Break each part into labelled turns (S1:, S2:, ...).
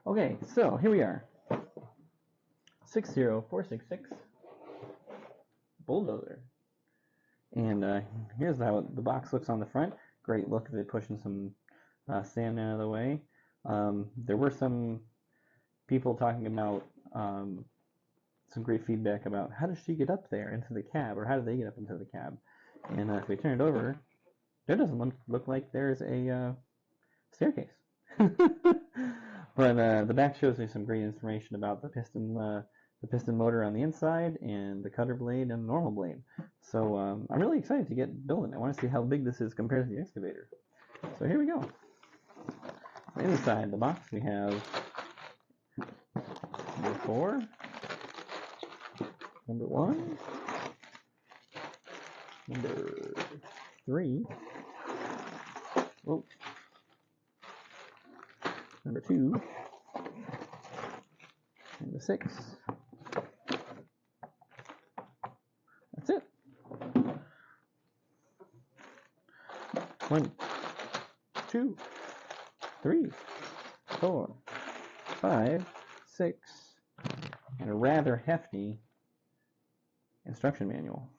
S1: Okay, so here we are. 60466 Bulldozer. And here's how the box looks on the front. Great look at it pushing some sand out of the way. There were some people talking about some great feedback about how does she get up there into the cab, or how do they get up into the cab. And if we turn it over, there doesn't look like there's a staircase. But the back shows me some great information about the piston motor on the inside, and the cutter blade and the normal blade. So I'm really excited to get building. I want to see how big this is compared to the excavator. So here we go. Inside the box we have number 4, number 1, number 3, oh, number 2, number 6. That's it. 1, 2, 3, 4, 5, 6, and a rather hefty instruction manual.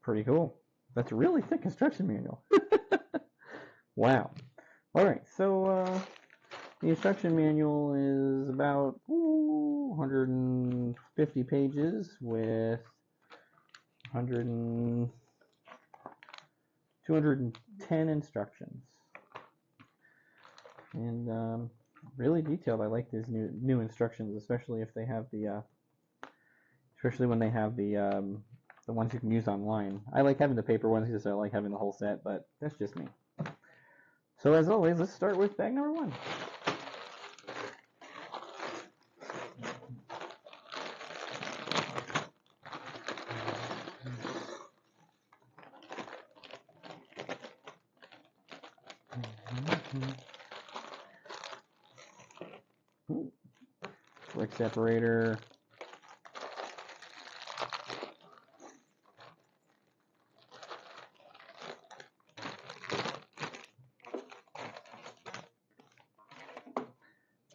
S1: Pretty cool. That's a really thick instruction manual. Wow. Alright, so the instruction manual is about 150 pages with 210 instructions. And really detailed. I like these new instructions, especially if they have especially when they have the ones you can use online. I like having the paper ones because I like having the whole set, but that's just me. So as always, let's start with bag number 1. Brick separator.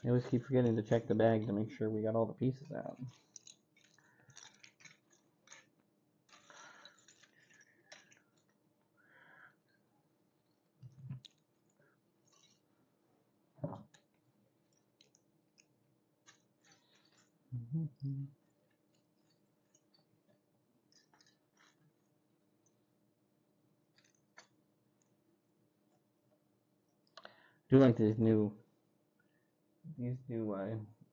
S1: I always keep forgetting to check the bag to make sure we got all the pieces out. I do like these new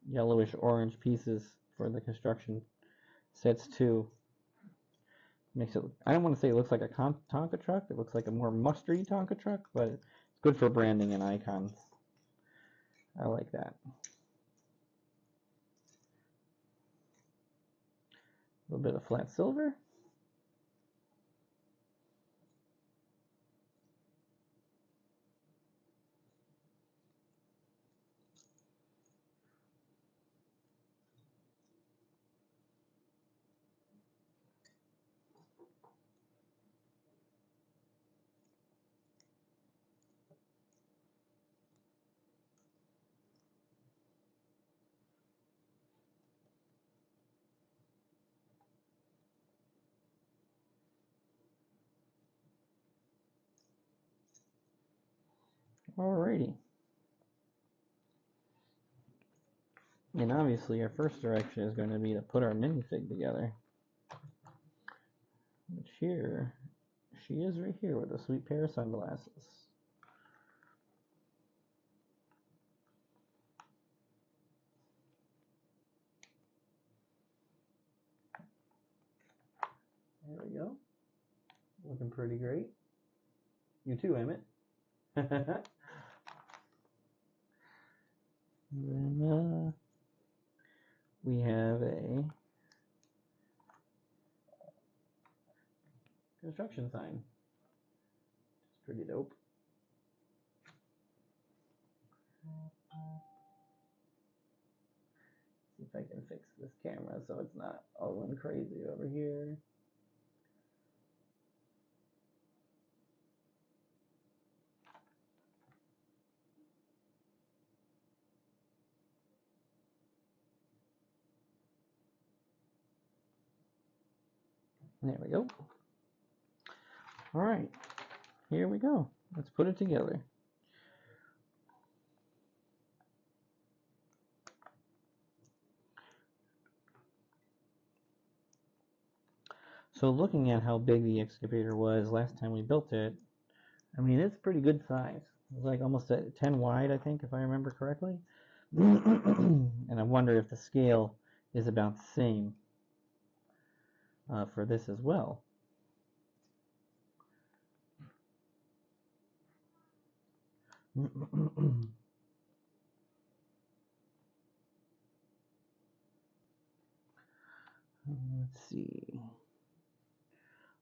S1: yellowish orange pieces for the construction sets too. Makes it, I don't want to say it looks like a Tonka truck. It looks like a more mustardy Tonka truck, but it's good for branding and icons. I like that. A little bit of flat silver. Alrighty. And obviously our first direction is going to be to put our minifig together. Which here, she is right here with a sweet pair of sunglasses. There we go. Looking pretty great. You too, Emmett. And then we have a construction sign. It's pretty dope. See if I can fix this camera so it's not all going crazy over here. There we go. All right, here we go. Let's put it together. So looking at how big the excavator was last time we built it, I mean, it's pretty good size. It's like almost 10 wide, I think, if I remember correctly. And I wonder if the scale is about the same for this as well. Let's see.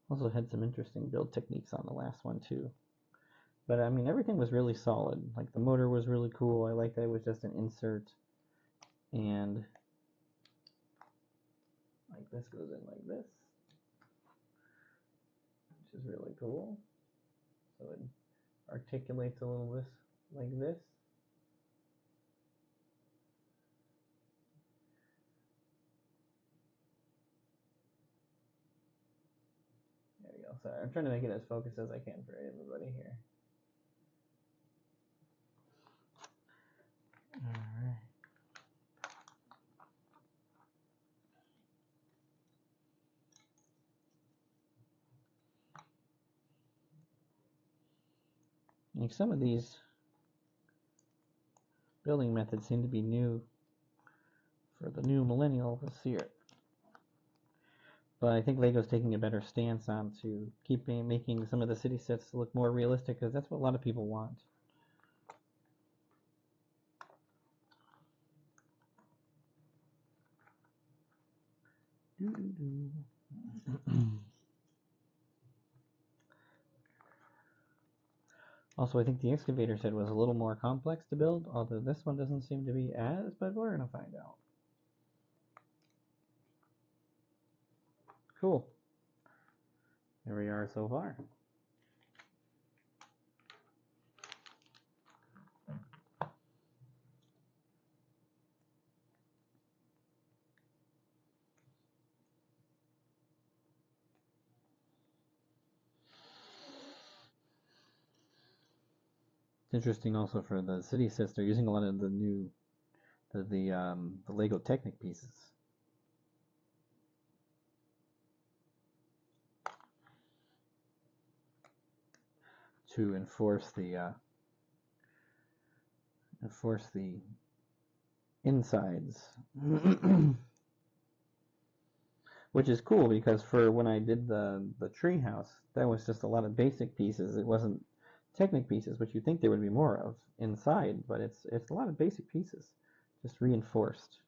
S1: Also had some interesting build techniques on the last one too. But I mean, everything was really solid. Like the motor was really cool. I like that it was just an insert, and like this goes in like this, which is really cool. So it articulates a little this like this. There we go. Sorry, I'm trying to make it as focused as I can for everybody here. All right. Like some of these building methods seem to be new for the new millennial this year. But I think Lego's taking a better stance on to keeping making some of the city sets look more realistic, because that's what a lot of people want. Also, I think the excavator set was a little more complex to build, although this one doesn't seem to be as, but we're going to find out. Cool. Here we are so far. It's interesting also for the city sets, they're using a lot of the new, the Lego Technic pieces. To enforce the insides. Which is cool, because for when I did the tree house, that was just a lot of basic pieces. It wasn't Technic pieces, which you'd think there would be more of inside, but it's a lot of basic pieces, just reinforced.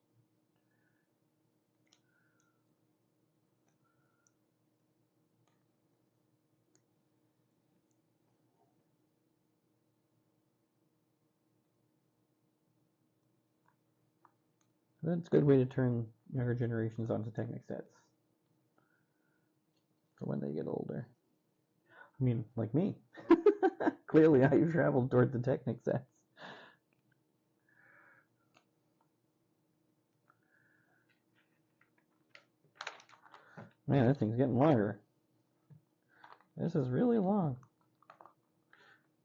S1: That's a good way to turn younger generations onto Technic sets for when they get older. I mean, like me. Clearly, I've traveled toward the Technic sets. Man, that thing's getting longer. This is really long.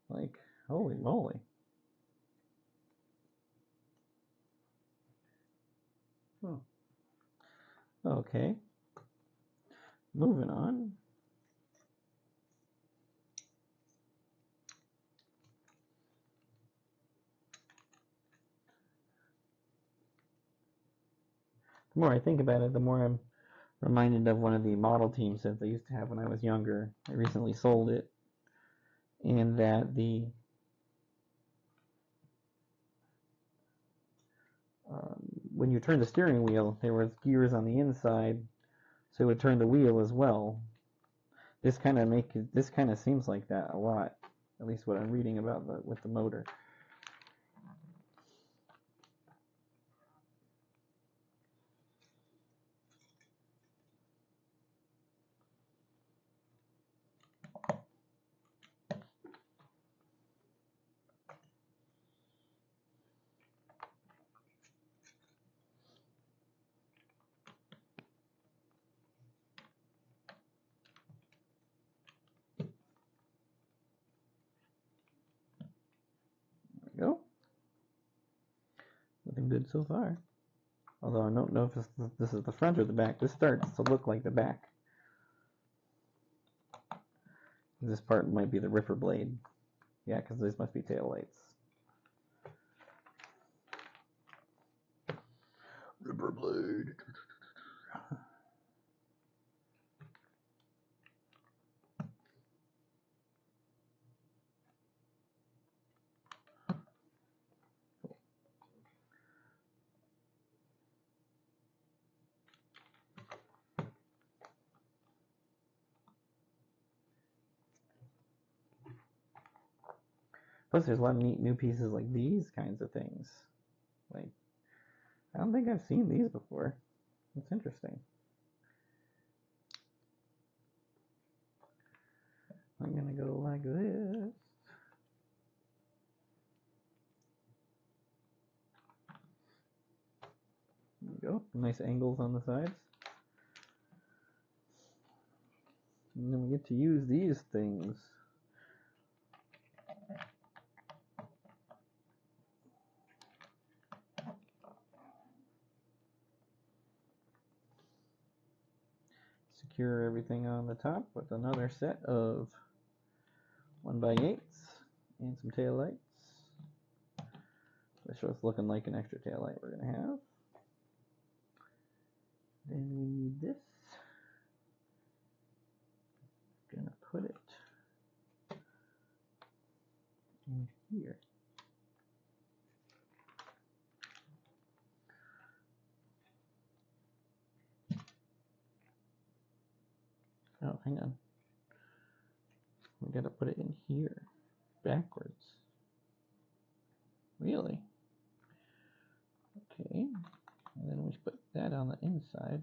S1: Like, holy moly. Oh. Okay. Moving on. The more I think about it, the more I'm reminded of one of the model teams that they used to have when I was younger. I recently sold it, and that when you turn the steering wheel, there was gears on the inside, so it would turn the wheel as well. This kind of seems like that a lot, at least what I'm reading about with the motor. looking good so far. Although I don't know if this is the front or the back. This starts to look like the back. This part might be the ripper blade. Yeah, because these must be tail lights. Ripper blade. Plus, there's a lot of neat new pieces like these kinds of things. Like, I don't think I've seen these before. It's interesting. I'm gonna go like this. There we go. Nice angles on the sides. And then we get to use these things. Secure everything on the top with another set of 1x8s and some tail lights. That's what's looking like an extra tail light we're gonna have. Then we need this. Gonna put it in here. Oh, hang on. We gotta put it in here, backwards. Really? Okay. And then we put that on the inside.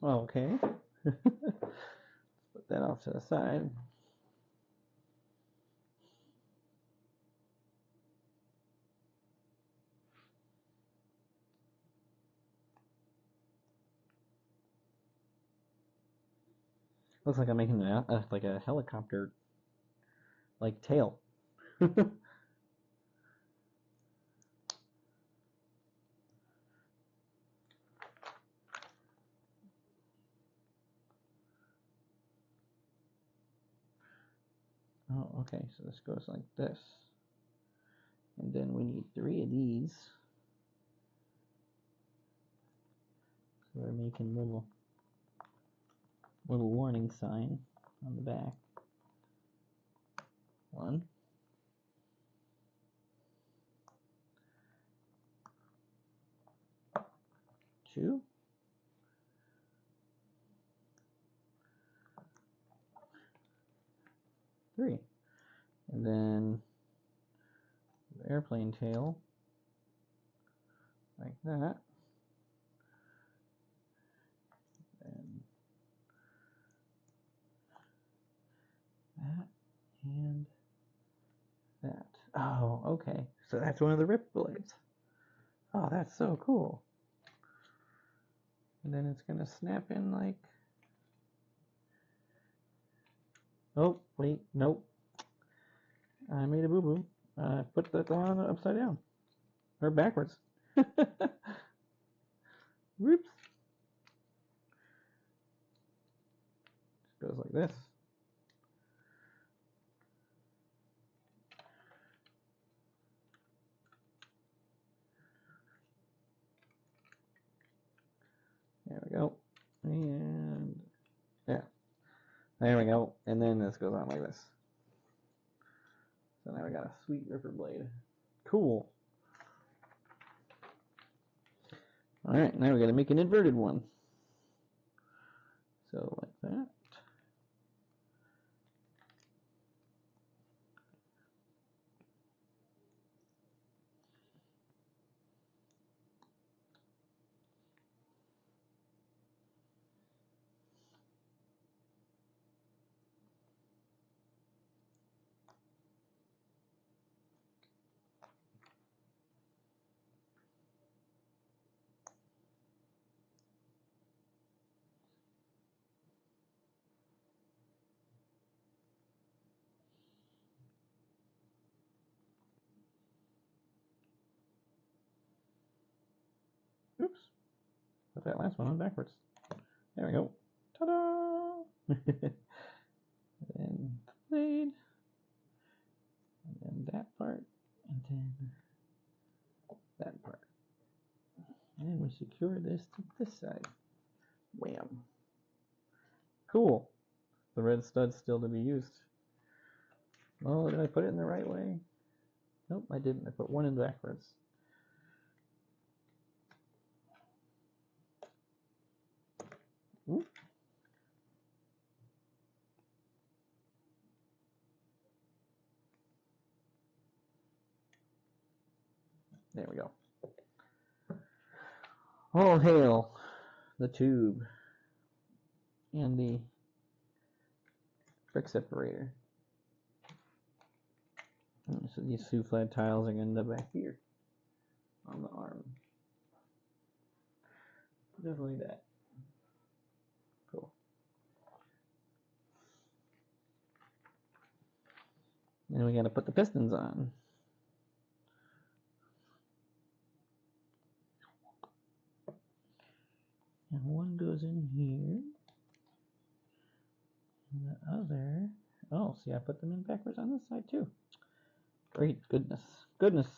S1: Okay. Let's put that off to the side. Looks like I'm making like a helicopter, like tail. Oh, okay, so this goes like this. And then we need 3 of these. So we're making little warning sign on the back. 1. 2. 3. And then the airplane tail, like that. And that and that. Oh, okay. So that's one of the rip blades. Oh, that's so cool. And then it's gonna snap in like. Oh, wait, nope. I made a boo-boo. Put that on upside down. Or backwards. Whoops. Just goes like this. There we go. And yeah. There we go. And then this goes on like this. So now we got a sweet ripper blade. Cool. Alright, now we gotta make an inverted one. So like that. put that last one on backwards. There we go. Ta-da! Then the blade. And then that part. And then that part. And we secure this to this side. Wham. Cool. The red stud's still to be used. Oh, did I put it in the right way? Nope, I didn't. I put one in backwards. Ooh. There we go. All hail the tube and the brick separator. So these two flat tiles are going to end up back here on the arm. Definitely that. Cool. Then we got to put the pistons on. And one goes in here. And the other... Oh, see, I put them in backwards on this side too. Great. Goodness. Goodness.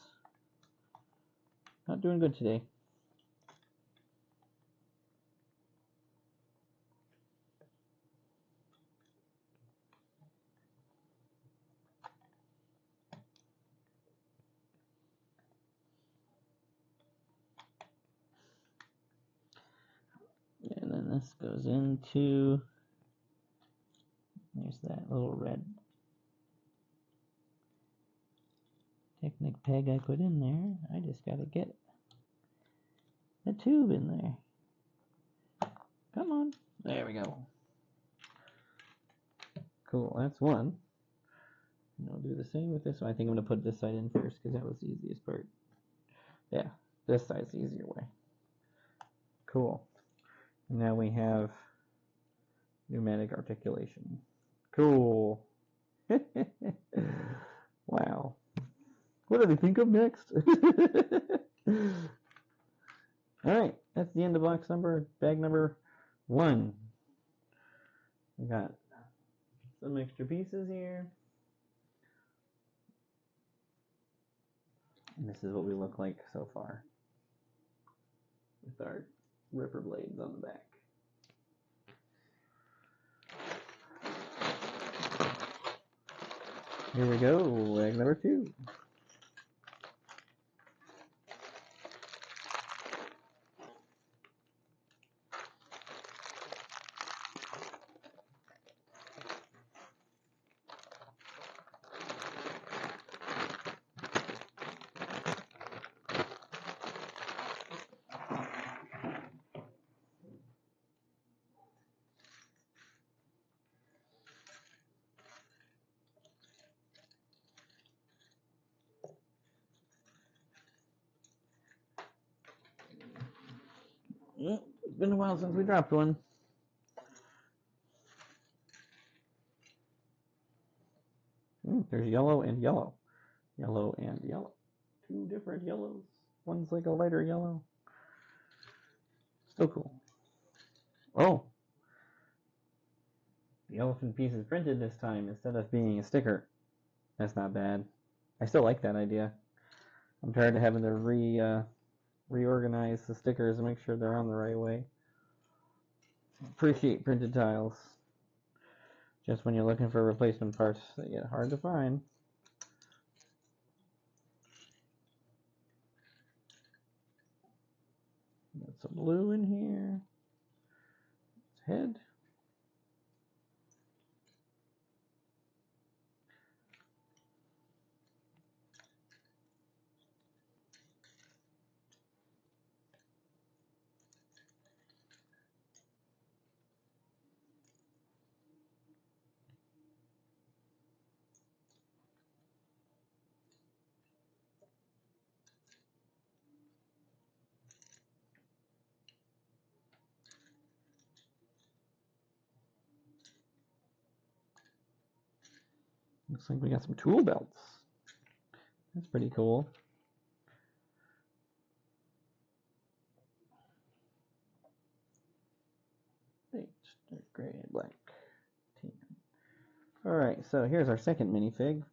S1: Not doing good today. And then this goes into... There's that little red Technic peg I put in there. I just got to get the tube in there. Come on. There we go. Cool, that's one. And I'll do the same with this one. I think I'm going to put this side in first because that was the easiest part. Yeah, this side's the easier way. Cool. And now we have pneumatic articulation. Cool. Wow. What do they think of next? Alright, that's the end of bag number 1. We got some extra pieces here. And this is what we look like so far with our ripper blades on the back. Here we go, bag number 2. It's been a while since we dropped one. There's yellow and yellow. Yellow and yellow. 2 different yellows. One's like a lighter yellow. Still cool. Oh! The elephant piece is printed this time instead of being a sticker. That's not bad. I still like that idea. I'm tired of having to reorganize the stickers and make sure they're on the right way. Appreciate printed tiles. Just when you're looking for replacement parts, they get hard to find. Got some blue in here. Head. Looks like we got some tool belts. That's pretty cool. gray, black, tan. Alright, so here's our second minifig.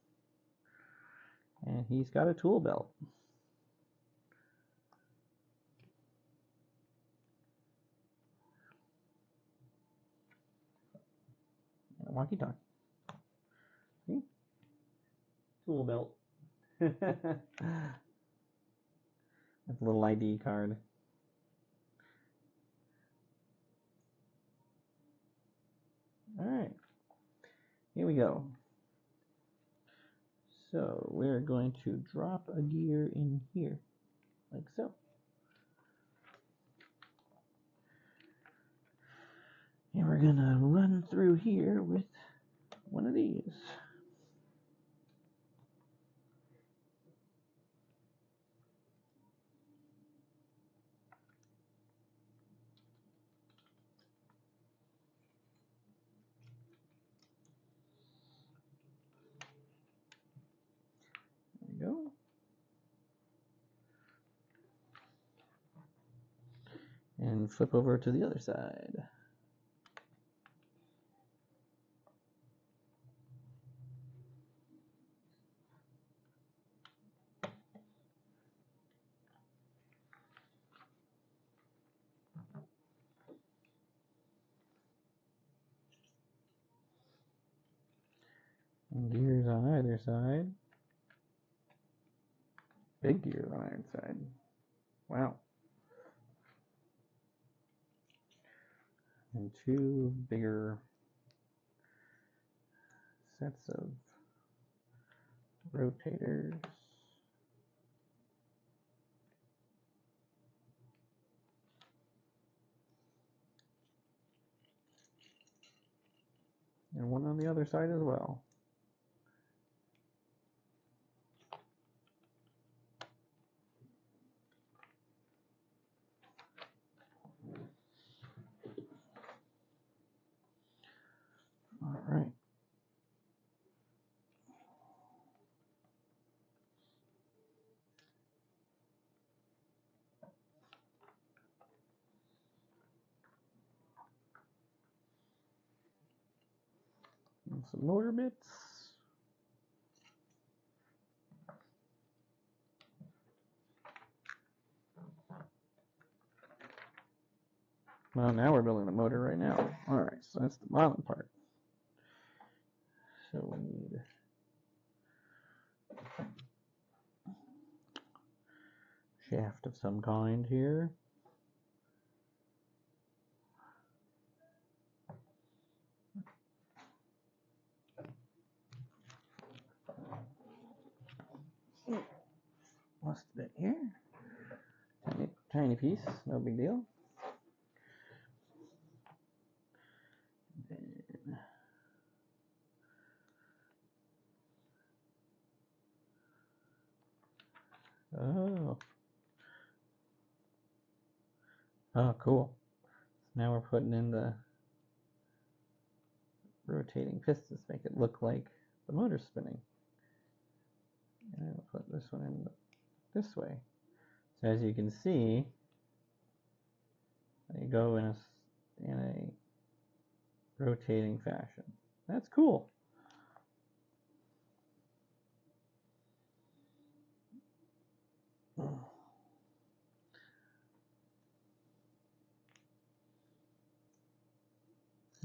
S1: And he's got a tool belt. And a walkie-talkie. See? Tool belt. With a little ID card. Alright, here we go. So we're going to drop a gear in here, like so. And we're gonna run through here with one of these. There we go. And flip over to the other side. And gears on either side. Big gears on either side. Wow. And two bigger sets of rotators. And one on the other side as well. All right. And some motor bits. Well, now we're building the motor right now. All right, so that's the bottom part. So we need shaft of some kind here. Lost a bit here. Tiny piece, no big deal. Then oh, cool. So now we're putting in the rotating pistons to make it look like the motor's spinning. And I'll put this one in this way. So as you can see, they go in a rotating fashion. That's cool.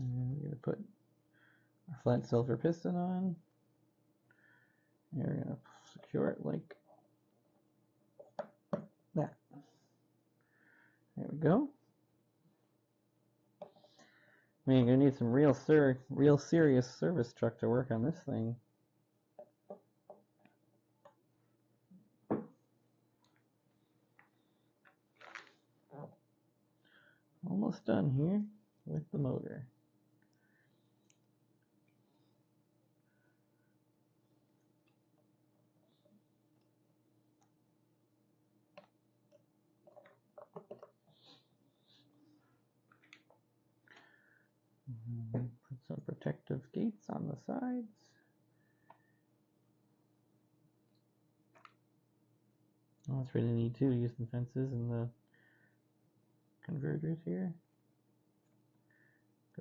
S1: And we're going to put our flat silver piston on. And we're going to secure it like that. There we go. I mean, you're going to need some real serious service truck to work on this thing. Almost done here with the motor. Put some protective gates on the sides. Oh, that's really neat too, using fences and the converters here.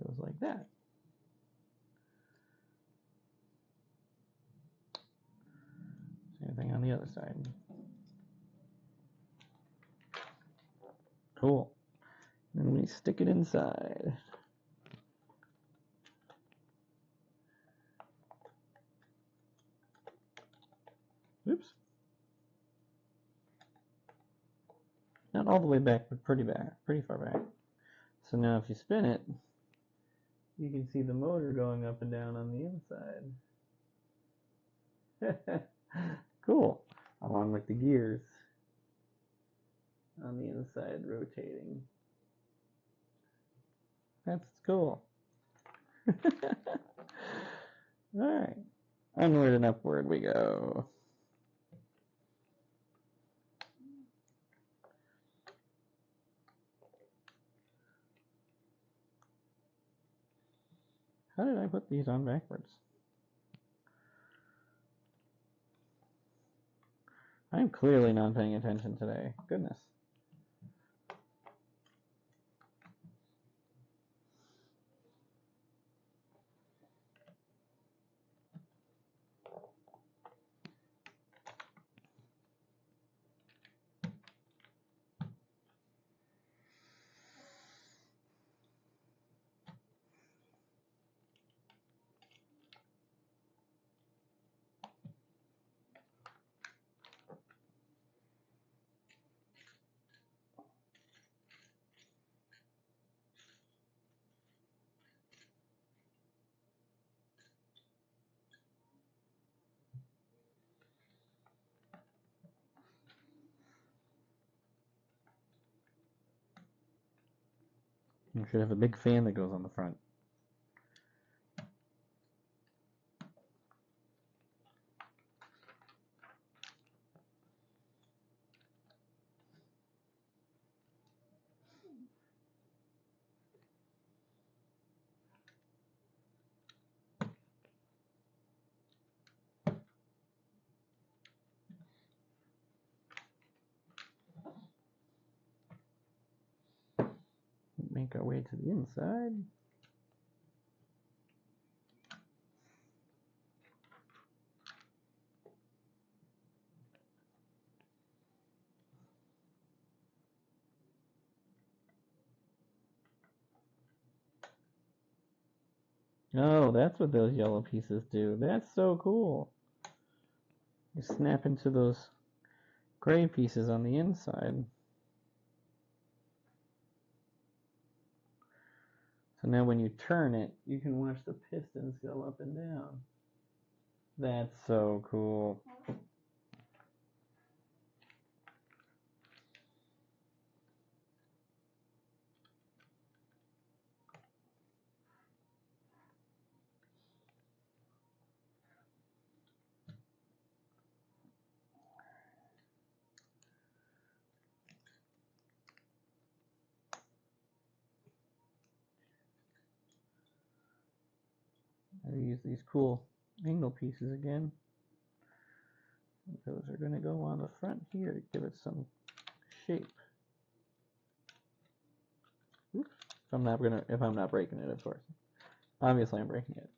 S1: Goes like that. Same thing on the other side. Cool. Then we stick it inside. Oops. Not all the way back, but pretty far back. So now if you spin it, you can see the motor going up and down on the inside. Cool. Along with the gears on the inside rotating. That's cool. Alright. Onward and upward we go. How did I put these on backwards? I'm clearly not paying attention today. Goodness. You should have a big fan that goes on the front. Make our way to the inside. Oh, that's what those yellow pieces do. That's so cool. You snap into those gray pieces on the inside. So now when you turn it, you can watch the pistons go up and down. That's so cool. I use these cool angle pieces again. Those are going to go on the front here to give it some shape. Oops. If I'm not breaking it, of course. Obviously, I'm breaking it.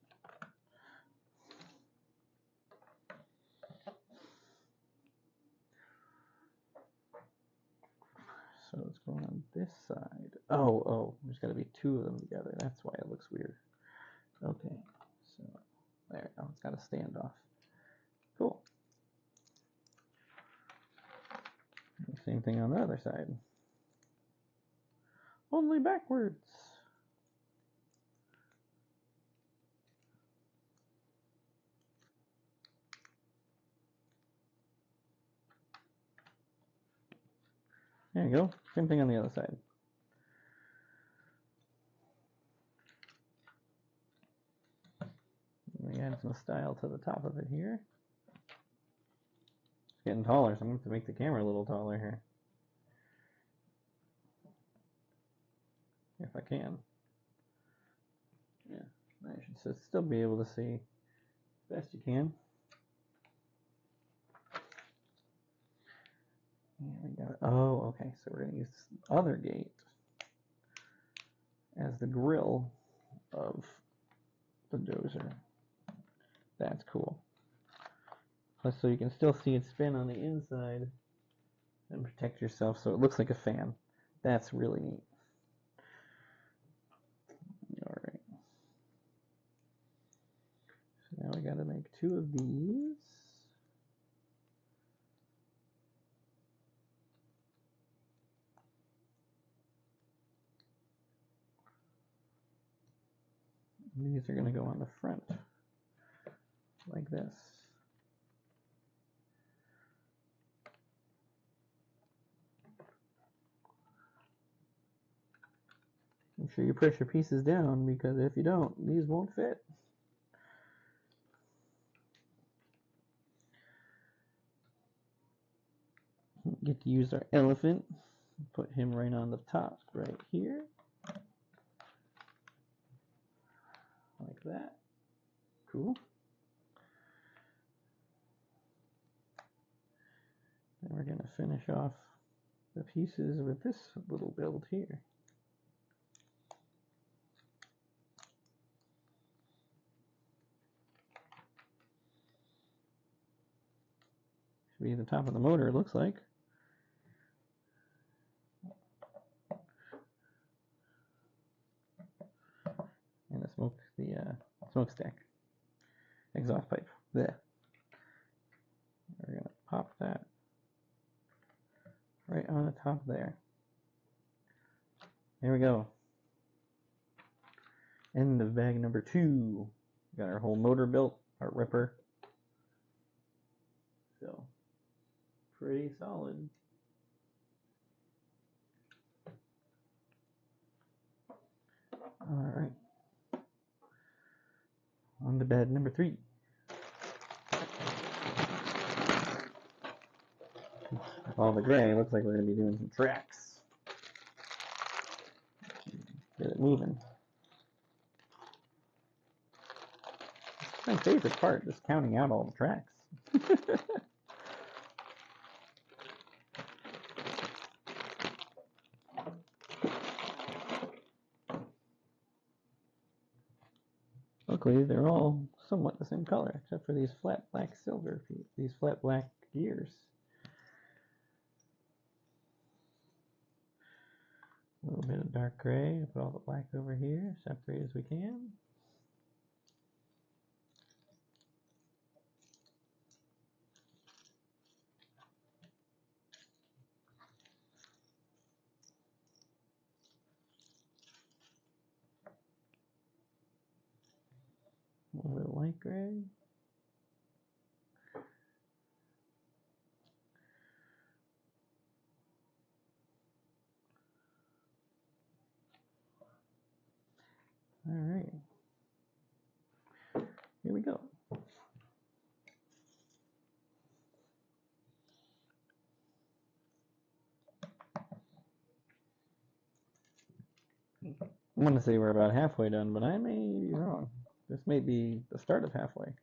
S1: So it's going on this side. Oh, there's got to be two of them together. That's why it looks weird. Okay, so there. Oh, it's got a standoff. Cool. Same thing on the other side. Only backwards. There you go. Same thing on the other side. We add some style to the top of it here. It's getting taller, so I'm going to have to make the camera a little taller here. If I can. Yeah, I should still be able to see as best you can. Yeah, we got it. Oh, okay, so we're going to use this other gate as the grill of the dozer. That's cool. Plus, so you can still see it spin on the inside and protect yourself so it looks like a fan. That's really neat. Alright. So now we gotta make 2 of these. And these are gonna go on the front, like this. Make sure you press your pieces down, because if you don't, these won't fit. Get to use our elephant. Put him right on the top, right here. Like that. Cool. And we're going to finish off the pieces with this little build here. Should be the top of the motor, it looks like. And the smokestack, exhaust pipe. There. We're gonna pop that right on the top there. There we go. End of bag number 2. Got our whole motor built, our ripper. So, pretty solid. Alright. On to bed number 3. All the gray, looks like we're going to be doing some tracks. Get it moving. It's my favorite part, just counting out all the tracks. Luckily, they're all somewhat the same color, except for these flat black silver, these flat black gears. A little bit of dark gray, put all the black over here, separate as we can. A little bit of light gray. Alright. Here we go. I want to say we're about halfway done, but I may be wrong. This may be the start of halfway.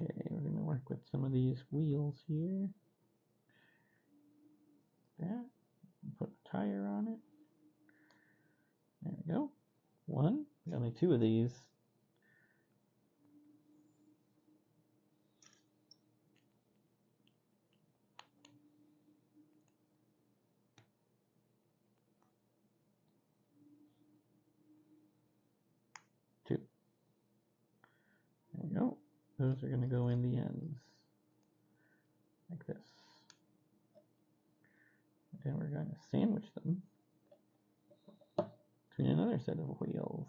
S1: Okay, we're going to work with some of these wheels here. That. Put a tire on it. There we go. 1. Got only 2 of these. Two. There we go. Those are going to go in the ends. Like this. Then we're going to sandwich them between another set of wheels.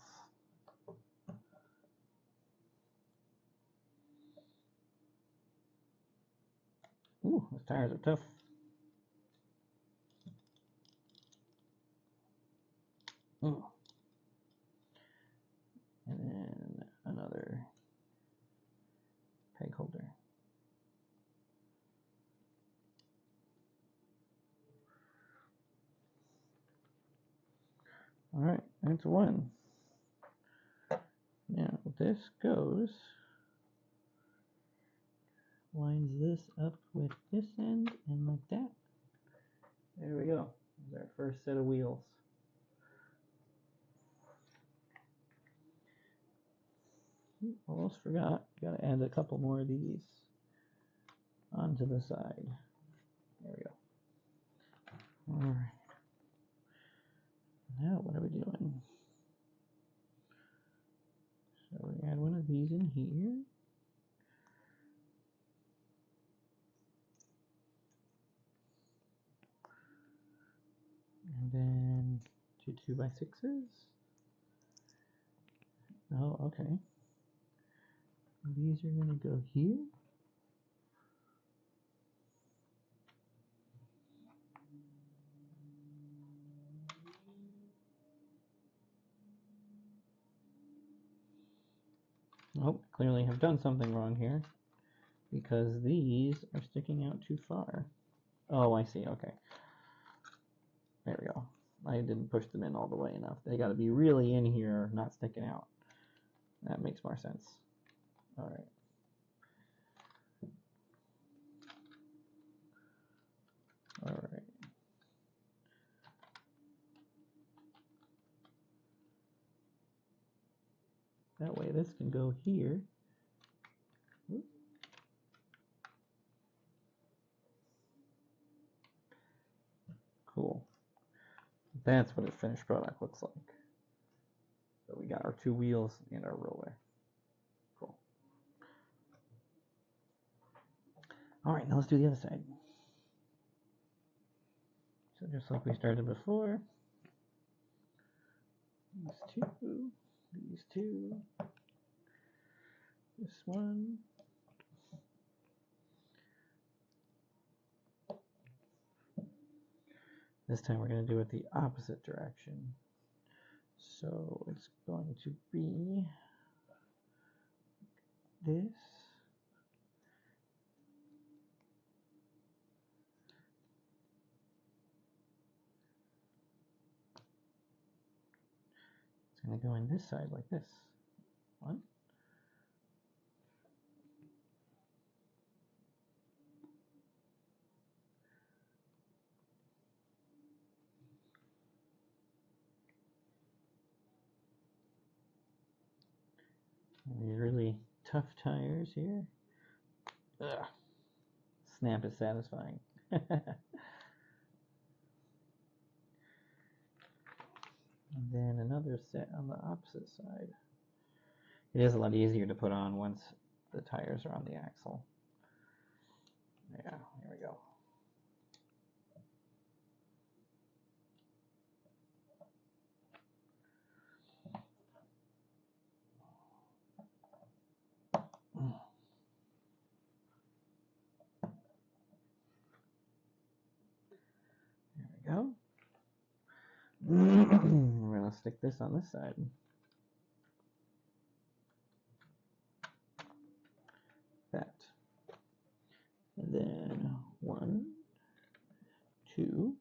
S1: Ooh, those tires are tough. Ooh. And then another Alright, that's one. Now this goes, lines this up with this end and like that. There we go. There's our first set of wheels. Almost forgot. Gotta add a couple more of these onto the side. There we go. Alright. Now what are we doing? So we add one of these in here. And then two 2x6s. Oh, okay. These are going to go here. Oh, clearly have done something wrong here because these are sticking out too far. Oh, I see. Okay. There we go. I didn't push them in all the way enough. They got to be really in here, not sticking out. That makes more sense. All right. All right. That way this can go here. Cool. That's what a finished product looks like. So we got our two wheels and our roller. Cool. All right, now let's do the other side. So just like we started before, these two, this one. This time we're going to do it the opposite direction. So it's going to be this. It's going to go in this side like this. One. And these really tough tires here. Ugh. Snap is satisfying. And then another set on the opposite side. It is a lot easier to put on once the tires are on the axle. Yeah, here we go. There we go. We're going to stick this on this side. That. And then 1, 2.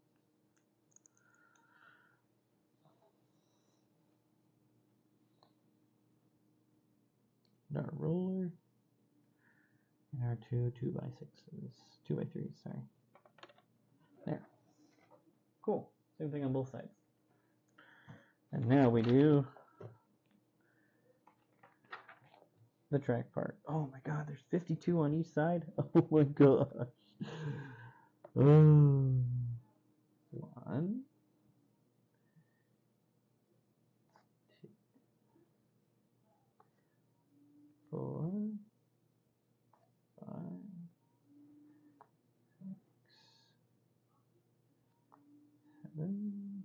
S1: And our roller. And our two 2x6s. 2x3s, sorry. There. Cool. Same thing on both sides. And now we do the track part. Oh my god, there's 52 on each side? Oh my gosh. 1, 2, 4, 5, 6, 7,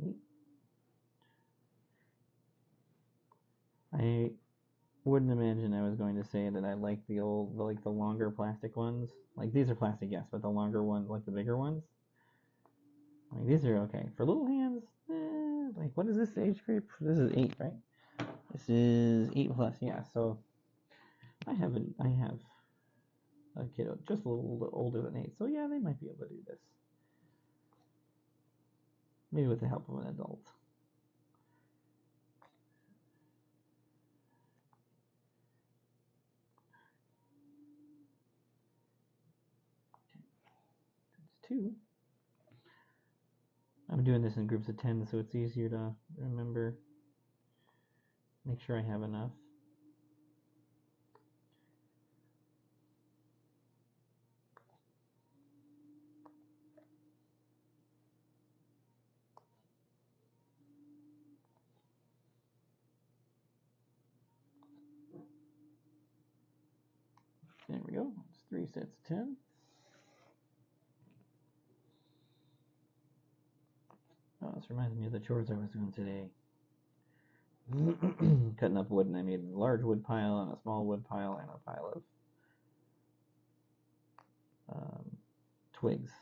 S1: 8. I wouldn't imagine I was going to say that I like the longer plastic ones. Like these are plastic, yes, but the longer ones, like the bigger ones. Like these are okay for little hands. Like what is this age group? This is 8, right? This is 8 plus, yeah. So I have a kiddo just a little older than 8, so yeah, they might be able to do this. maybe with the help of an adult. That's 2. I'm doing this in groups of 10 so it's easier to remember. Make sure I have enough. There we go. It's 3 sets of 10. Oh, this reminds me of the chores I was doing today. Cutting up wood, and I made a large wood pile and a small wood pile and a pile of twigs.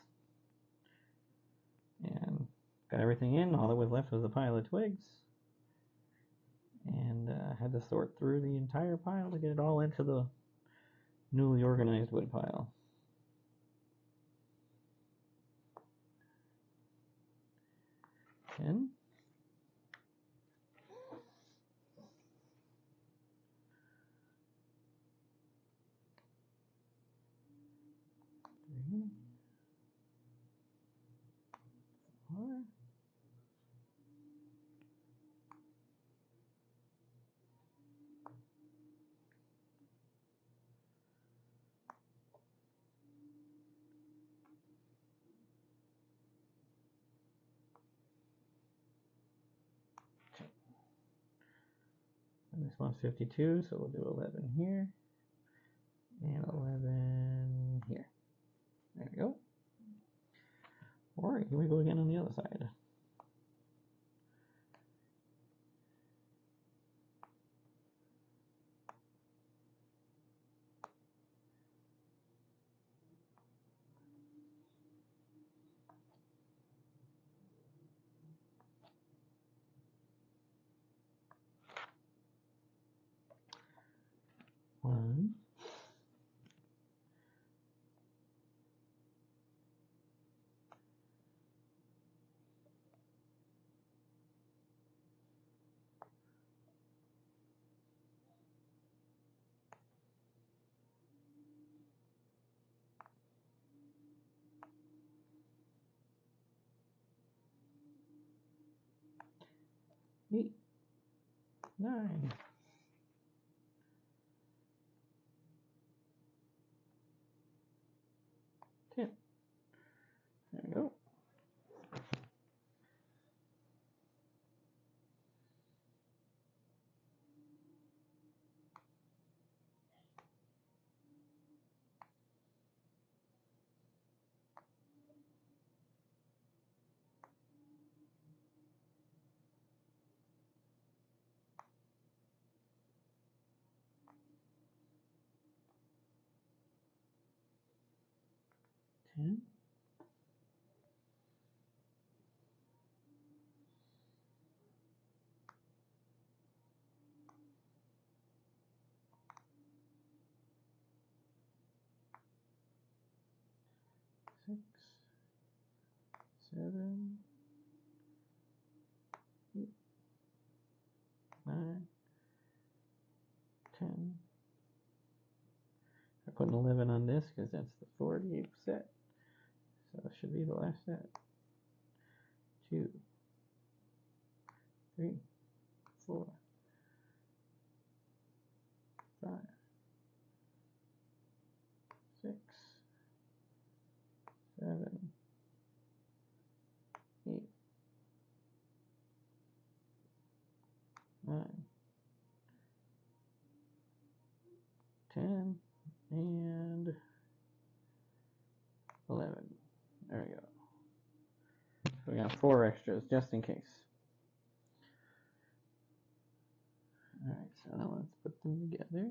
S1: And got everything in. All that was left was a pile of twigs. And had to sort through the entire pile to get it all into the newly organized wood pile. And three, 4. And this one's 52, so we'll do 11 here and 11 here. There we go. Or here we go again on the other side. One, 8, 9, 10. There we go. Ten. Six, 7, 8, 9, 10. I put an 11 on this because that's the 48th set. So it should be the last set. 2, 3, 4, 5, 6, 7, 8, 9, 10, and 11. There we go. So we got 4 extras just in case. Alright, so now let's put them together.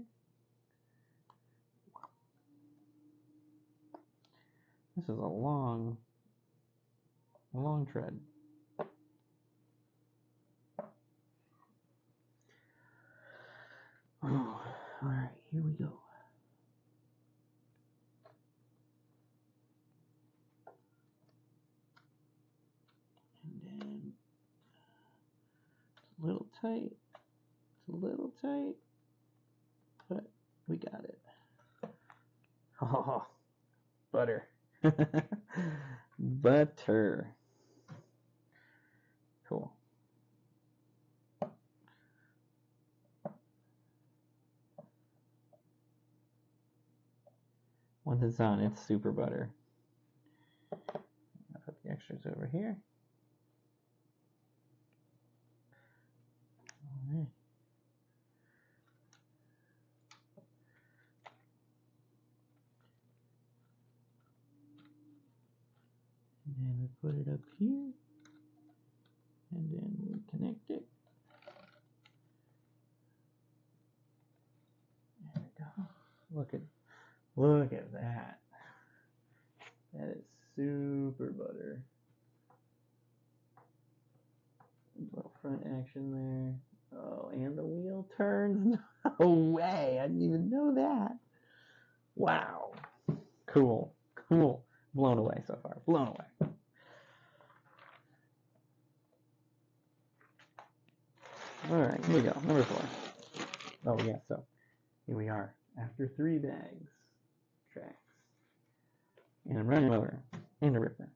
S1: This is a long tread. Oh, alright, here we go. And then tight. It's a little tight, but we got it. Oh, butter. Butter. Cool. Once it's on, it's super butter. I'll put the extras over here. All right. And then we put it up here. And then we connect it. There we go. Look at that. That is super butter. Little front action there. Oh, and the wheel turns. No way. I didn't even know that. Wow. Cool. Cool. Blown away so far. Blown away. All right, here we go. Number 4. Oh, yeah, so here we are. After 3 bags. Tracks. And a running motor. And a ripper.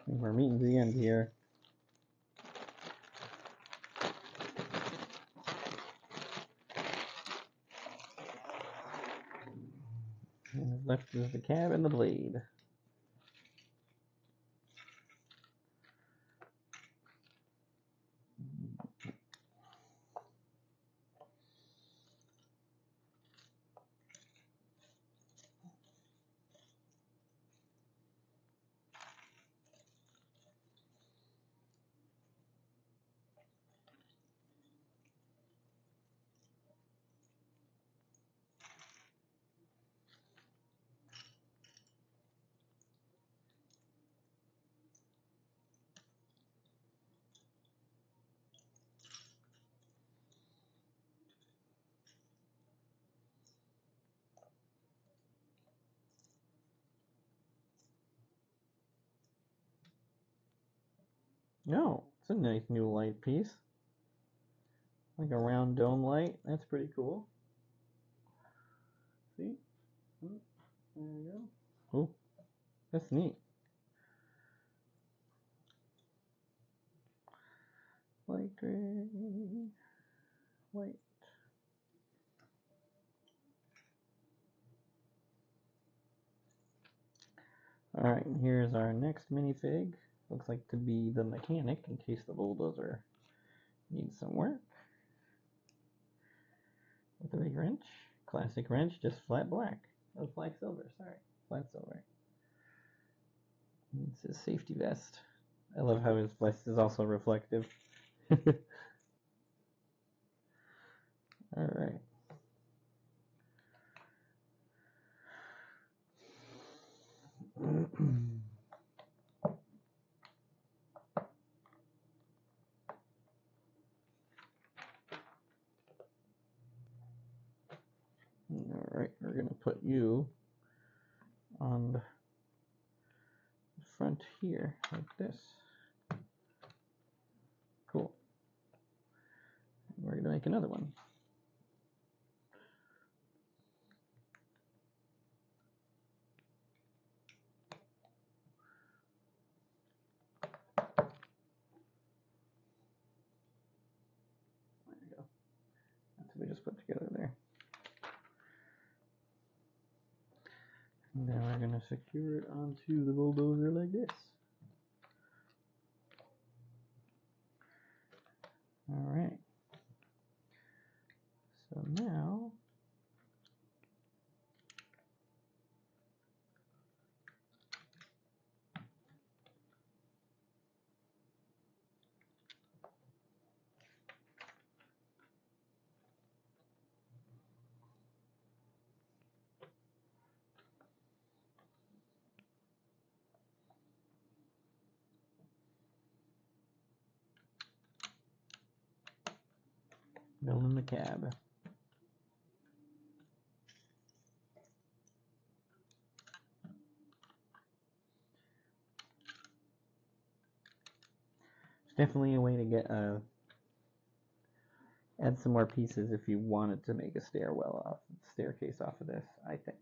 S1: And we're meeting to the end here. And left is the cab and the blade. No, it's a nice new light piece. Like a round dome light. That's pretty cool. See? There we go. Oh, that's neat. Light gray. White. Alright, here's our next minifig. Looks like to be the mechanic in case the bulldozer needs some work. With a big wrench. Classic wrench, just flat black. Oh, flat silver, sorry. Flat silver. It's his safety vest. I love how his vest is also reflective. Alright. Alright, we're going to put you on the front here, like this. Cool. And we're going to make another one. There we go. That's what we just put together there. And then we're going to secure it onto the bulldozer like this. Alright. So now, building the cab. It's definitely a way to get add some more pieces if you wanted to make a staircase off of this, I think.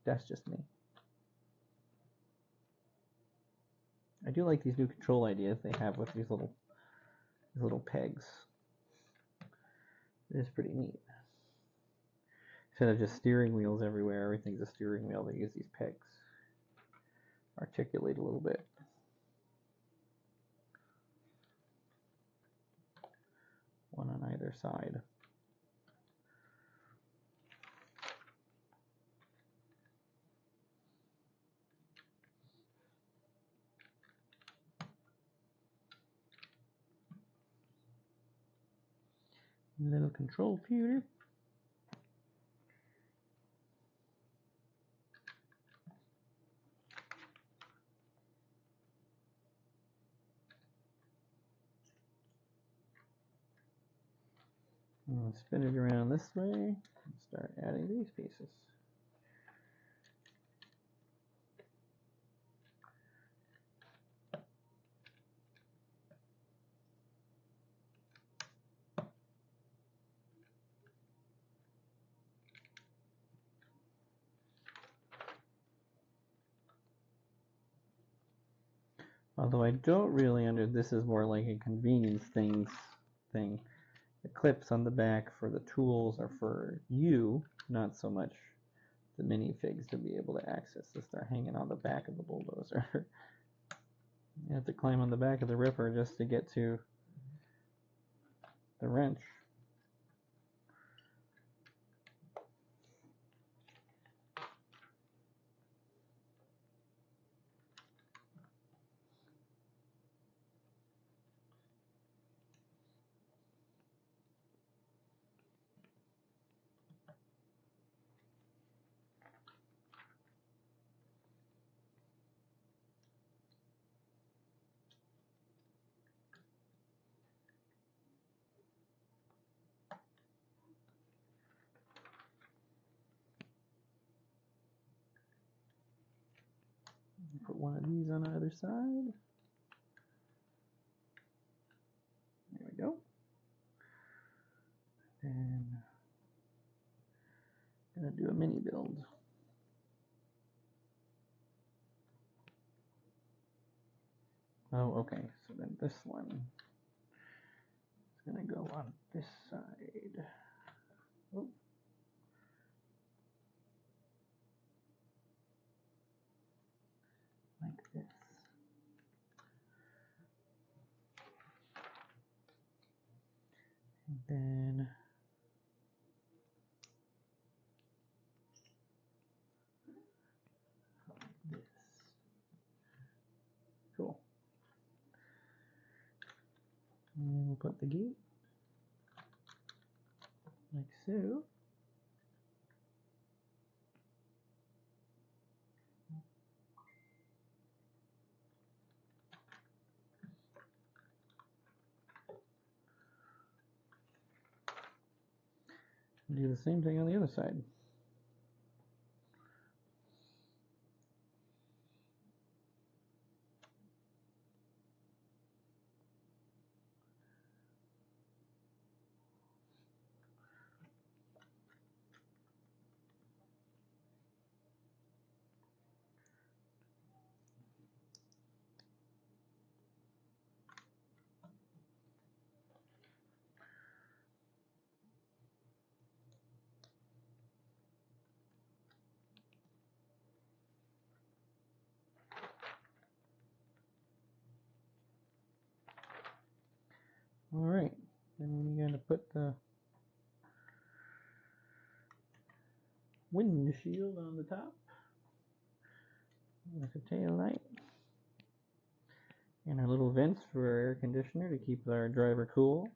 S1: That's just me. I do like these new control ideas they have with these little pegs. It is pretty neat. Instead of just steering wheels everywhere, everything's a steering wheel. They use these pegs. Articulate a little bit. One on either side. Little control pewter. And spin it around this way and start adding these pieces. Although I don't really this is more like a convenience thing. The clips on the back for the tools are for you, not so much the minifigs to be able to access this. They're hanging on the back of the bulldozer. You have to climb on the back of the ripper just to get to the wrench. Put one of these on either side. There we go. And I'm gonna do a mini build. Oh, okay. So then this one is gonna go on this side. Oh. Like this. And then like this. Cool. And we'll put the gate like so. Do the same thing on the other side. All right, then we're going to put the windshield on the top with a tail light and our little vents for our air conditioner to keep our driver cool.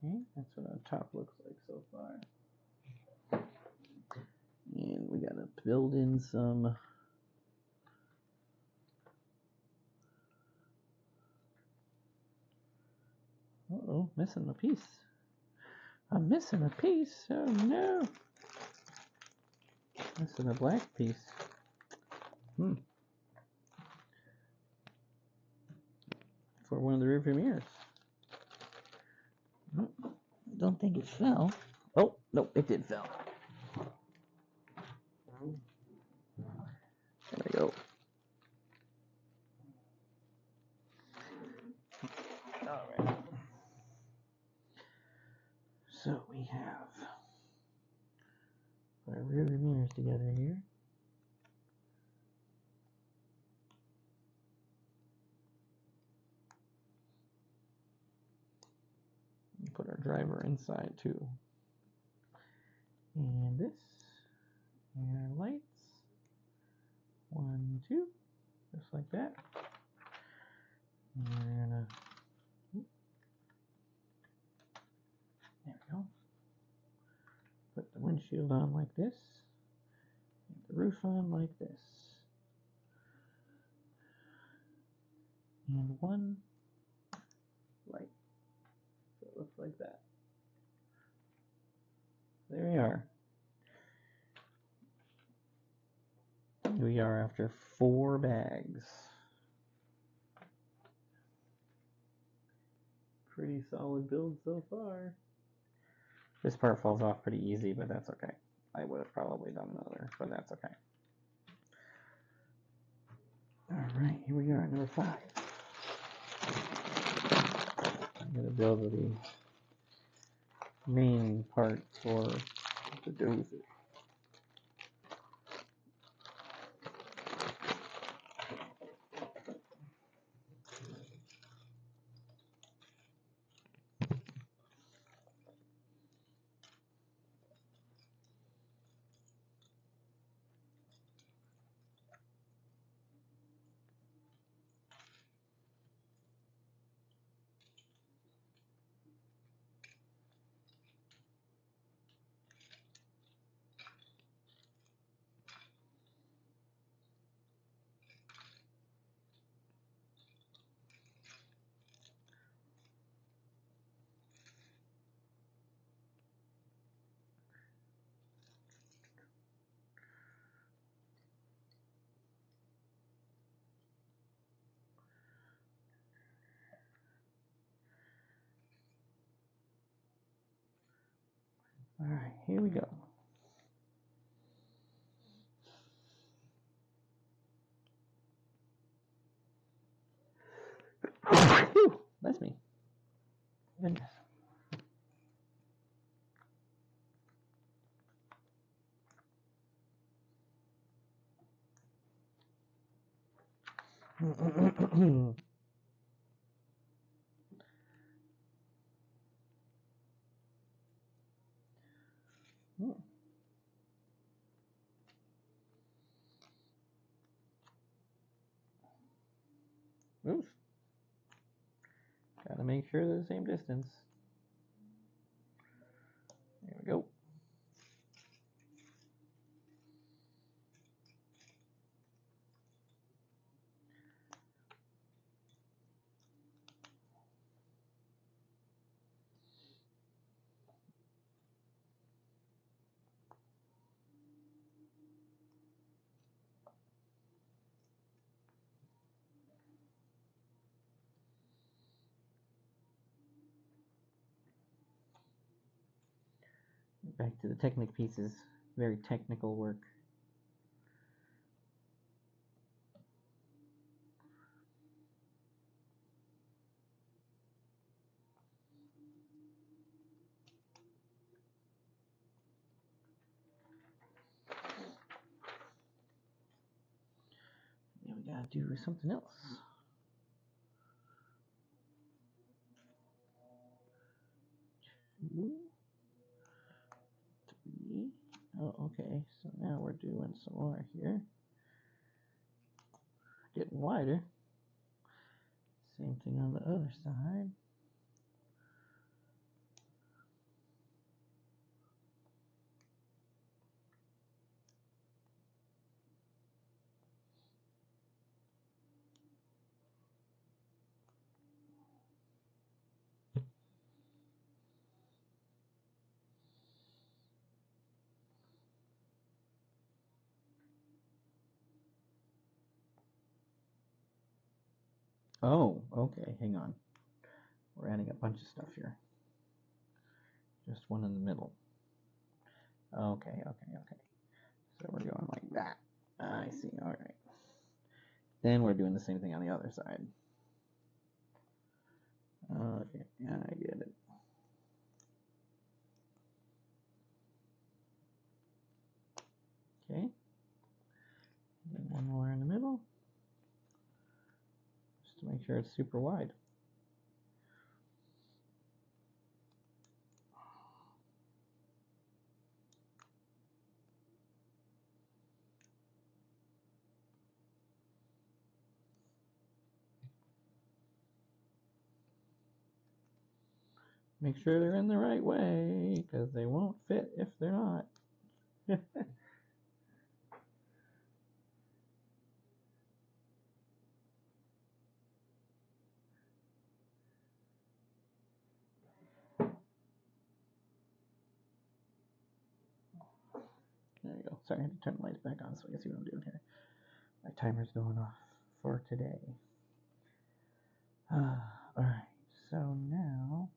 S1: Okay, that's what our top looks like so far. And we gotta build in some Oh, missing a piece. I'm missing a piece. Oh no. Missing a black piece. For one of the rearview mirrors. Oh, I don't think it fell. Oh, no, it did fell. There we go. Alright. So we have our rearview mirrors together here. Put our driver inside too. And this. And our lights. 1, 2. Just like that. And we're gonna. There we go. Put the windshield on like this. And the roof on like this. And one light. So it looks like that. There we are. We are after 4 bags. Pretty solid build so far. This part falls off pretty easy, but that's okay. I would have probably done another, but that's okay. Alright, here we are, number 5. I'm going to build the main part for the dozer. Alright, here we go. Whew, that's me. Goodness. Oops. Gotta make sure they're the same distance. There we go. Back to the Technic pieces. Very technical work. Now we gotta do something else. Two, 3. Oh, okay. So now we're doing some more here. Getting wider. Same thing on the other side. Oh, okay, hang on. We're adding a bunch of stuff here. Just one in the middle. Okay. So we're going like that. I see, alright. Then we're doing the same thing on the other side. Okay, yeah, I get it. Okay. And one more in the middle. Just to make sure it's super wide. Make sure they're in the right way, because they won't fit if they're not. There you go. Sorry, I had to turn the lights back on so I can see what I'm doing here. My timer's going off for today. Alright, so now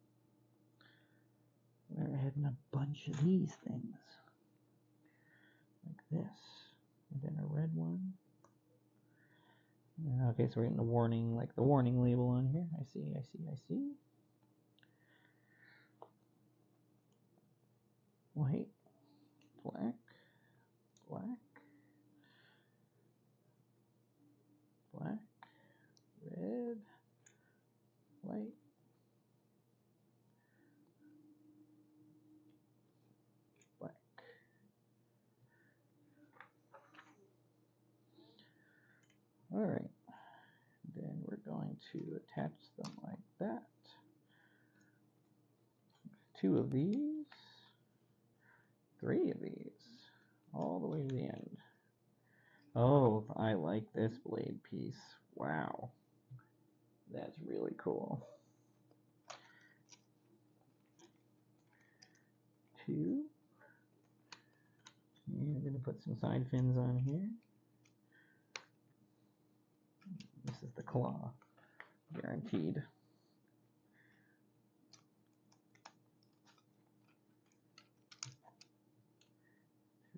S1: we're adding a bunch of these things. Like this. And then a red one. Okay, so we're getting the warning, like the warning label on here. I see. White, black, red, white, black. Alright, then we're going to attach them like that. 2 of these, 3 of these, all the way to the end. Oh, I like this blade piece. Wow. That's really cool. 2. And I'm going to put some side fins on here. This is the claw, guaranteed.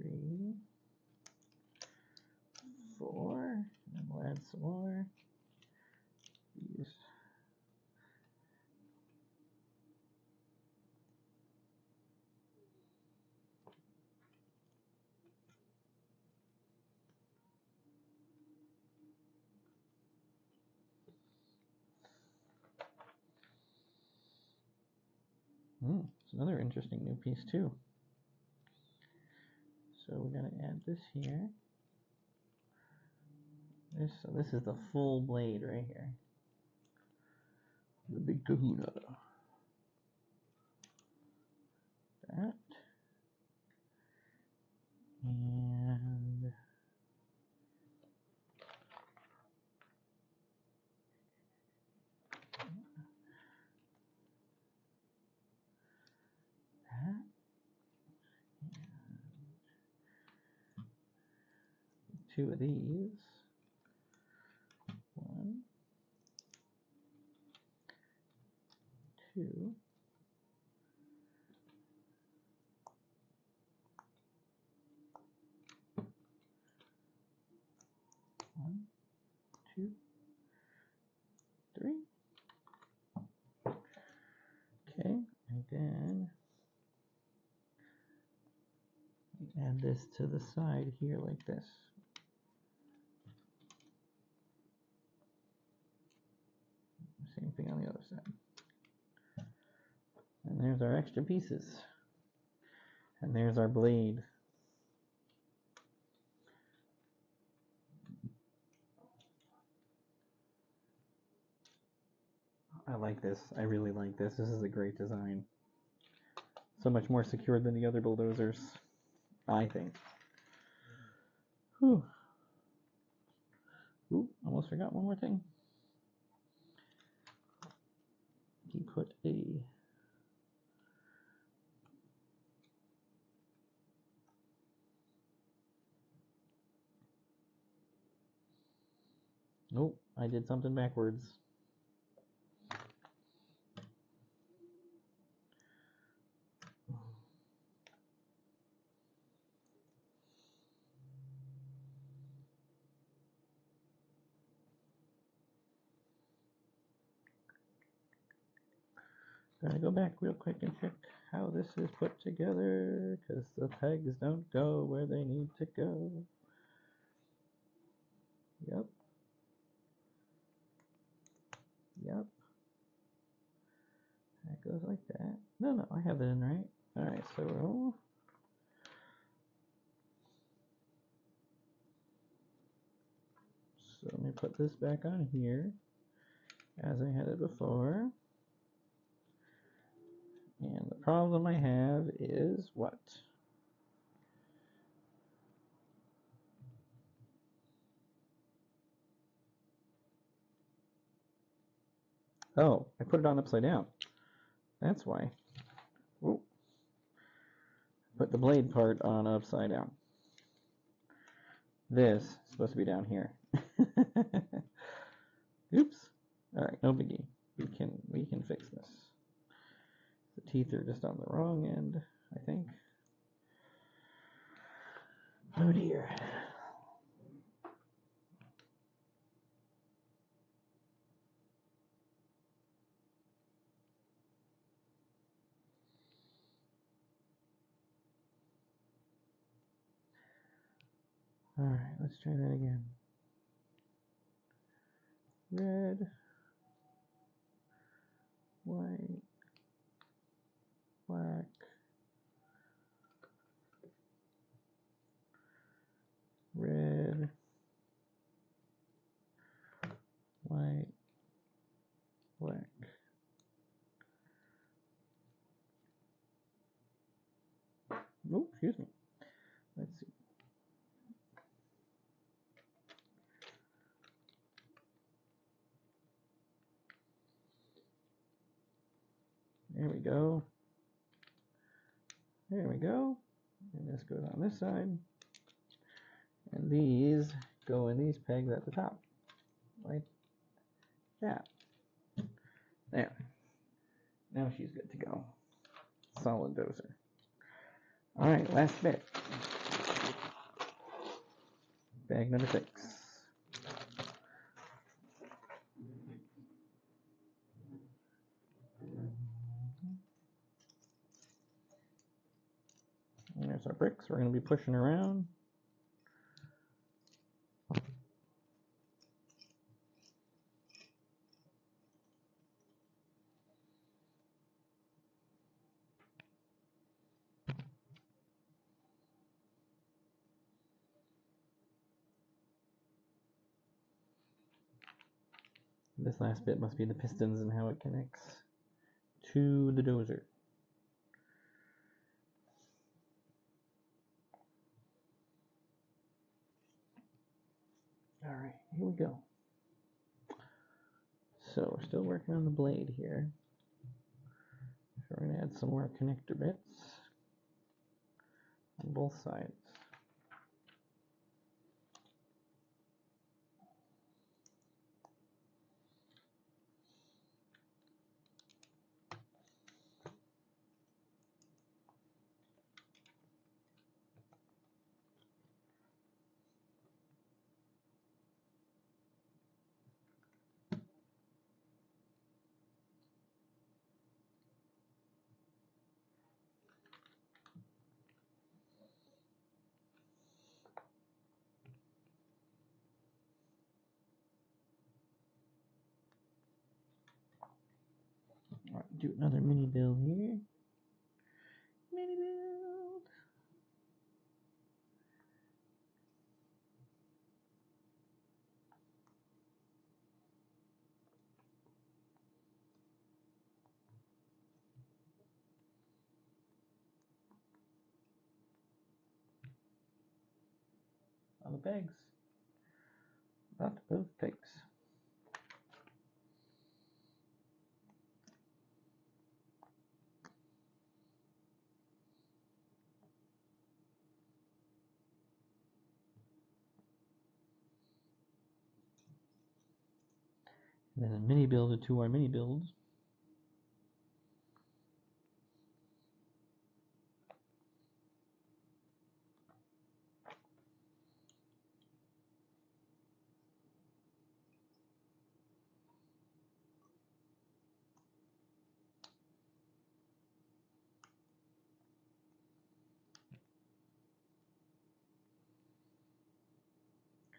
S1: 3, 4, and we'll add some more. These. It's another interesting new piece too. So we're going to add this here. This is the full blade right here. The big kahuna. That. And that. And 2 of these. 1, 2. 1, 2, 3. Okay, and then we add this to the side here like this. Same thing on the other side. And there's our extra pieces. And there's our blade. I like this. I really like this. This is a great design. So much more secure than the other bulldozers, I think. Whew. Ooh, almost forgot one more thing. He put a nope, I did something backwards. Gonna go back real quick and check how this is put together, because the pegs don't go where they need to go. Yep. Yep. That goes like that. No, I have that in right. Alright, so let me put this back on here as I had it before. And the problem I have is what? Oh, I put it on upside down. That's why. Ooh. Put the blade part on upside down. This is supposed to be down here. Oops. Alright, no biggie. We can fix this. The teeth are just on the wrong end, I think. Oh dear. Alright, let's try that again. Red, white, black, red, white, black. Oh, excuse me. Let's see. There we go. There we go. And this goes on this side. And these go in these pegs at the top. Like that. There. Now she's good to go. Solid dozer. Alright, last bit. Bag number 6. And there's our bricks we're going to be pushing around. This last bit must be the pistons and how it connects to the dozer. Alright, here we go. So we're still working on the blade here. So we're going to add some more connector bits on both sides. Alright, do another mini build here. Mini build. On the pegs. Lot of pegs. And then a mini build of 2 more mini builds.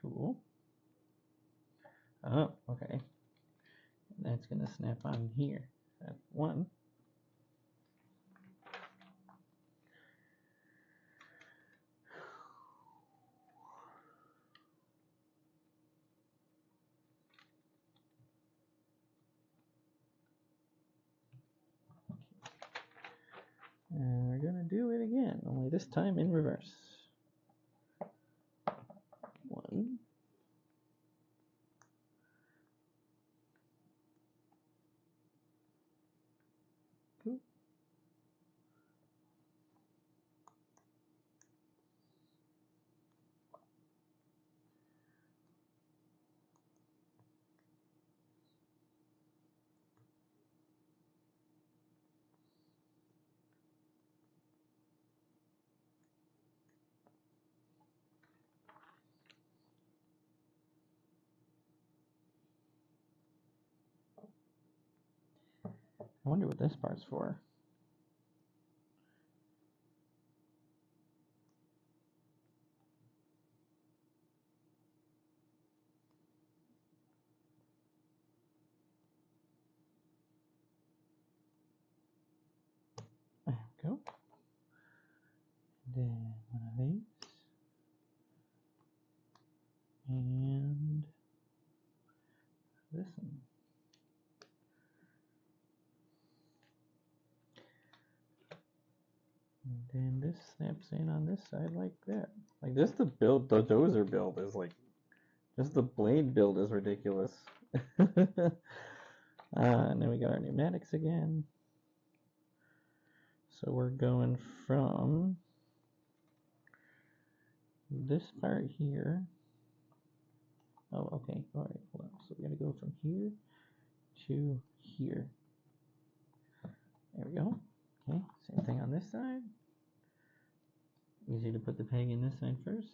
S1: Cool. Oh, okay. That's going to snap on here. That's one. And we're going to do it again, only this time in reverse. One. Two. I wonder what this part's for. There we go. And then one of these. And this one. And then this snaps in on this side like that. Like just the dozer build is like, just the blade build is ridiculous. And then we got our pneumatics again. So we're going from this part here. Oh, okay. All right, hold on. So we're going to go from here to here. There we go. Okay, same thing on this side. Easy to put the peg in this side first.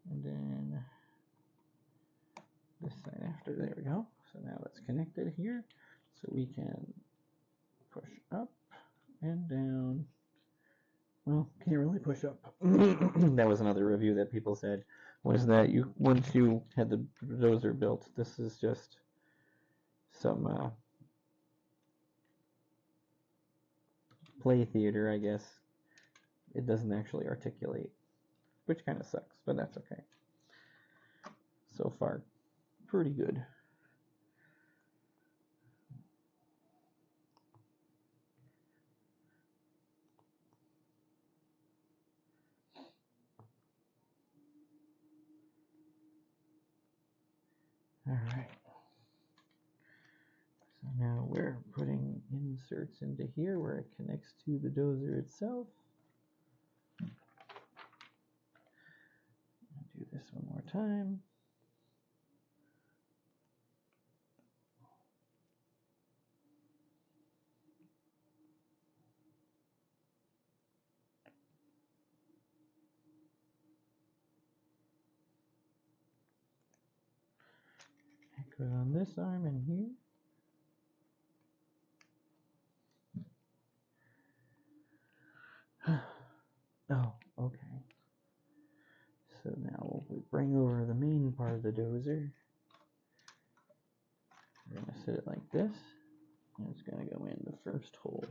S1: And then this side after. There we go. So now it's connected here. So we can push up and down. Well, can't really push up. That was another review that people said, was that once you had the dozer built, this is just some play theater, I guess. It doesn't actually articulate, which kind of sucks, but that's okay. So far, pretty good. All right. So now we're putting inserts into here where it connects to the dozer itself. I'll do this one more time. It goes on this arm in here. Oh, okay. So now we bring over the main part of the dozer. We're going to set it like this, and it's going to go in the first hole.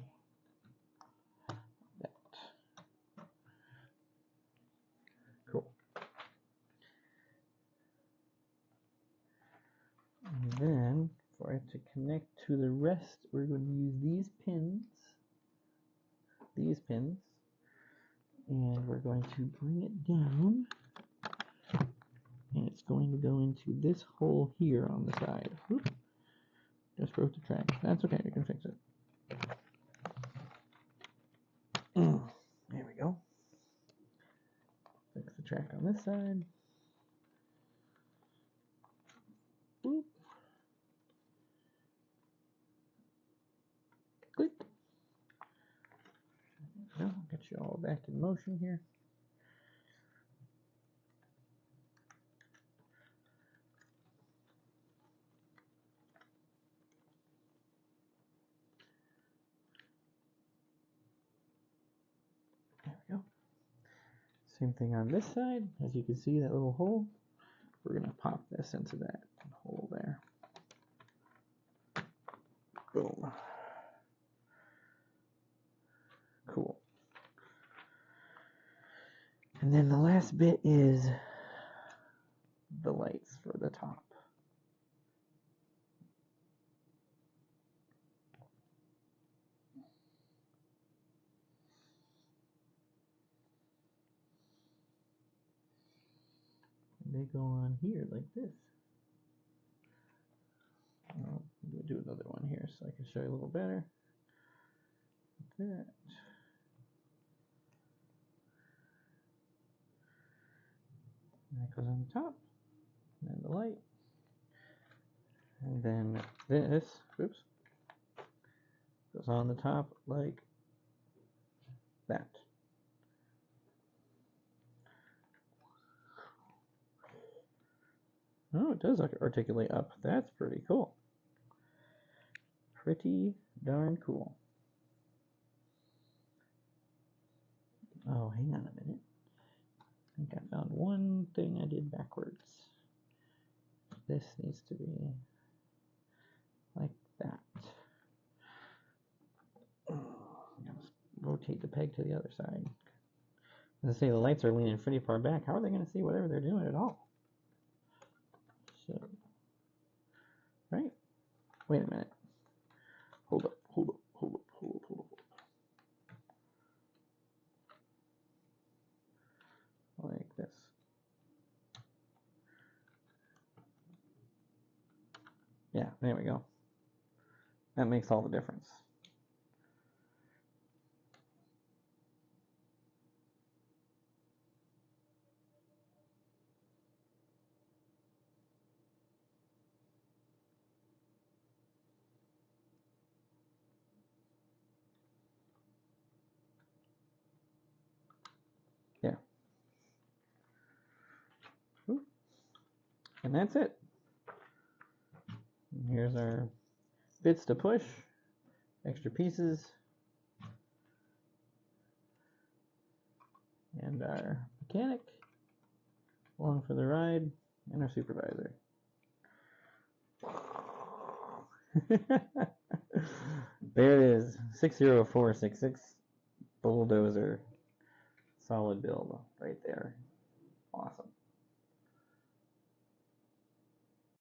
S1: That. Cool. And then, for it to connect to the rest, we're going to use these pins, and we're going to bring it down, and it's going to go into this hole here on the side. Oop. Just broke the track. That's okay, we can fix it. There we go. Fix the track on this side. Boop. Click. Now, get you all back in motion here. Same thing on this side. As you can see, that little hole. We're going to pop this into that hole there. Boom. Cool. And then the last bit is the lights for the top. And they go on here like this. I'll do another one here so I can show you a little better. Like that. And that goes on the top. And then the light. And then this, oops, goes on the top like that. Oh, it does articulate up. That's pretty cool. Pretty darn cool. Oh, hang on a minute. I think I found one thing I did backwards. This needs to be like that. Rotate the peg to the other side. As I say, the lights are leaning pretty far back. How are they going to see whatever they're doing at all? So, right? Wait a minute. Hold up. Like this. Yeah, there we go. That makes all the difference. There. And that's it. And here's our bits to push, extra pieces, and our mechanic along for the ride, and our supervisor. There it is, 60466 Bulldozer, solid build right there.